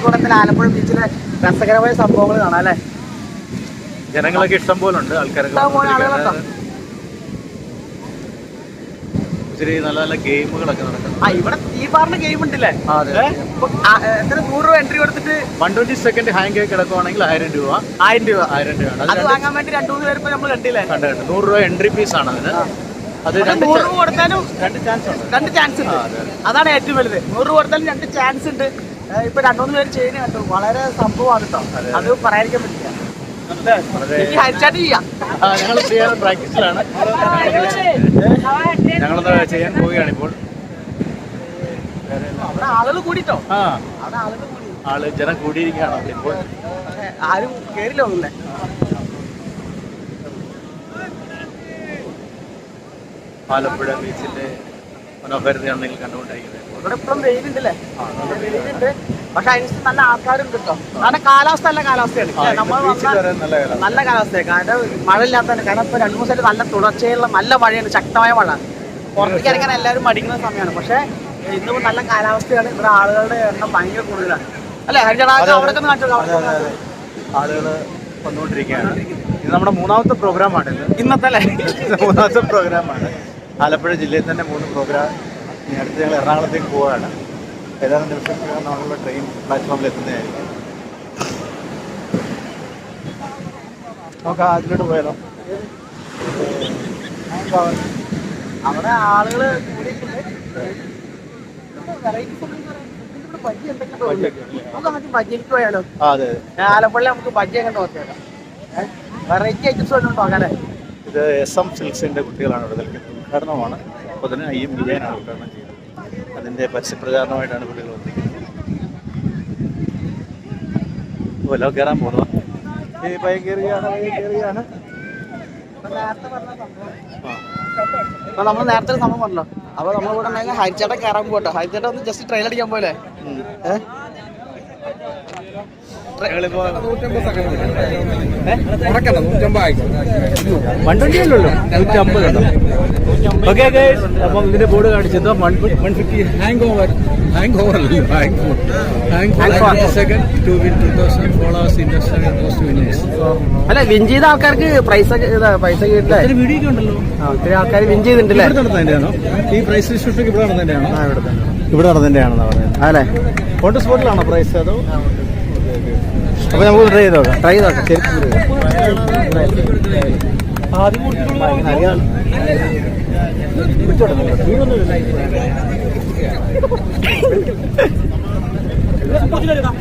കൂടത്തിൽ ആലപ്പുഴ ബീച്ചിലെ രസകരമായ സംഭവങ്ങൾ കാണാം അല്ലേ? ജനങ്ങളൊക്കെ ഇഷ്ടം പോലെ ഉണ്ട്, ആൾക്കാരൊക്കെ ഒത്തിരി നല്ല നല്ല ഗെയിമുകളൊക്കെ നടക്കുന്നു. ഇവിടെ തീ പാറിന ഗെയിം ഉണ്ടല്ലേ? എത്ര 100 രൂപ എൻട്രി കൊടുത്തിട്ട് 120 സെക്കൻഡ് ഹാങ് ആയി കിടക്കുവാണെങ്കിൽ 1000 രൂപ. 1000 രൂപ അത് വാങ്ങാൻ വേണ്ടി 2-3 പേര് നമ്മൾ കണ്ടില്ലേ? 100 രൂപ എൻട്രി ഫീസ് ആണ് അതിന്. അത് 100 രൂപ കൊടുത്താലും 2 ചാൻസ് ഉണ്ട്. അതാണ് ഏറ്റവും വലുത്. 100 രൂപ കൊടുത്താലും 2 ചാൻസ് ഉണ്ട്. ഇപ്പൊ 2-3 പേര് ചെയ്യുന്ന കണ്ടു. വളരെ സംഭവമാണ് കേട്ടോ, അത് പറയാതിരിക്കാൻ പറ്റില്ല. ഞങ്ങൾ ചെയ്യാൻ പ്രാക്ടീസിലാണ്, ഞങ്ങളത് ചെയ്യാൻ പോവുകയാണ് ഇപ്പോൾ. ആളുകൾ കൂടിട്ടോ, ജനം കൂടിയിരിക്കുകയാണ് ഇപ്പോൾ. ആരും കേറില്ല ഒന്നുമില്ലേ? ആലപ്പുഴ ബീച്ചിന്റെ മനോഹാരിതയാണ് നിങ്ങൾ കണ്ടുകൊണ്ടിരിക്കുന്നത്. ഇവിടെ ഇപ്പോഴും വെയിലുണ്ടല്ലേ? വെയിലുണ്ട്, പക്ഷെ അതിന് നല്ല ആൾക്കാരുണ്ട് കേട്ടോ. കാരണം കാലാവസ്ഥ നല്ല കാലാവസ്ഥയാണ്. നമ്മൾ നല്ല കാലാവസ്ഥയാണ്. കാരണം മഴ ഇല്ലാത്തതാണ്. കാരണം ഇപ്പൊ 2-3 ദിവസമായിട്ട് നല്ല തുടർച്ചയുള്ള നല്ല മഴയാണ്, ശക്തമായ മഴ. പുറത്തേക്ക് ഇറങ്ങാൻ എല്ലാവരും മടിക്കുന്ന സമയമാണ്. പക്ഷെ ഇന്നിപ്പോൾ നല്ല കാലാവസ്ഥയാണ്. ഇവിടെ ആളുകളുടെ എണ്ണം ഭയങ്കര കൂടുതലാണ് അല്ലേ? ആളുകൾ വന്നുകൊണ്ടിരിക്കുകയാണ്. ഇത് നമ്മുടെ 3ാമത്തെ പ്രോഗ്രാമാണ്. ഇന്നത്തെ 3ാമത്തെ പ്രോഗ്രാമാണ്. ആലപ്പുഴ ജില്ലയിൽ തന്നെ 3 പ്രോഗ്രാം. ഇനി അടുത്ത് ഞങ്ങൾ എറണാകുളത്തേക്ക് പോവുകയാണ്. ഏതാനും ദിവസത്തിനകം നമ്മളുടെ ട്രെയിൻ പ്ലാറ്റ്ഫോമിൽ എത്തുന്നതായിരിക്കും. നമുക്ക് അതിലോട്ട് പോയാലോ? അവിടെ ആളുകള് ബജ്ജിക്ക് പോയാലോ? ആലപ്പുഴ നമുക്ക് ബജ്ജി എങ്ങനെ നോക്കിയാലോ? വെറൈറ്റി ഐറ്റംസ് വല്ലതും നോക്കാല്ലേ? ഇത് SM സിൽക്സിന്റെ കുട്ടികളാണ് ഇവിടെ നിൽക്കുന്നത്. ഉദ്ഘാടനമാണ്. അപ്പോൾ തന്നെ IM വിജയനാണ് ഉദ്ഘാടനം ചെയ്തത്. അതിൻ്റെ പരസ്യപ്രചാരണമായിട്ടാണ് കുട്ടികൾ വന്നിരിക്കുന്നത്. വല്ലോ കയറാൻ പോകുന്നു. ഈ പയ്യൻ കയറുകയാണ്. അപ്പൊ നമ്മൾ നേരത്തെ ഒരു സംഭവം പറഞ്ഞല്ലോ. അപ്പൊ നമ്മൾ കൂടെ ഹരിച്ചേട്ടൻ കയറാൻ പോകട്ടോ. ഹരിച്ചേട്ടൻ ഒന്ന് ജസ്റ്റ് ട്രെയിൻ അടിക്കാൻ പോലെ. ഓക്കെ ഗൈസ്, അപ്പം ഇതിന്റെ ബോർഡ് കാണിച്ചത് 150 അല്ല, വിൻ ചെയ്ത ആൾക്കാർക്ക് പൈസ കിട്ടില്ല. വീഡിയോ ഒക്കെ ഉണ്ടല്ലോ, ഒത്തിരി ആൾക്കാർ വിൻ ചെയ്തിട്ടുണ്ടല്ലേ? ഈ പ്രൈസ് ഡിസ്ട്രിബ്യൂഷൻ ഇവിടെ നടന്നതിന്റെയാണോ? ഇവിടെ നടന്നതിന്റെയാണെന്നാ പറയുന്നത്. അല്ലേ? ഓൺ സ്പോട്ടിലാണോ പ്രൈസ്? അതോ അപ്പൊ നമുക്ക് ട്രൈ ചെയ്ത് നോക്കാം. ശരിക്കും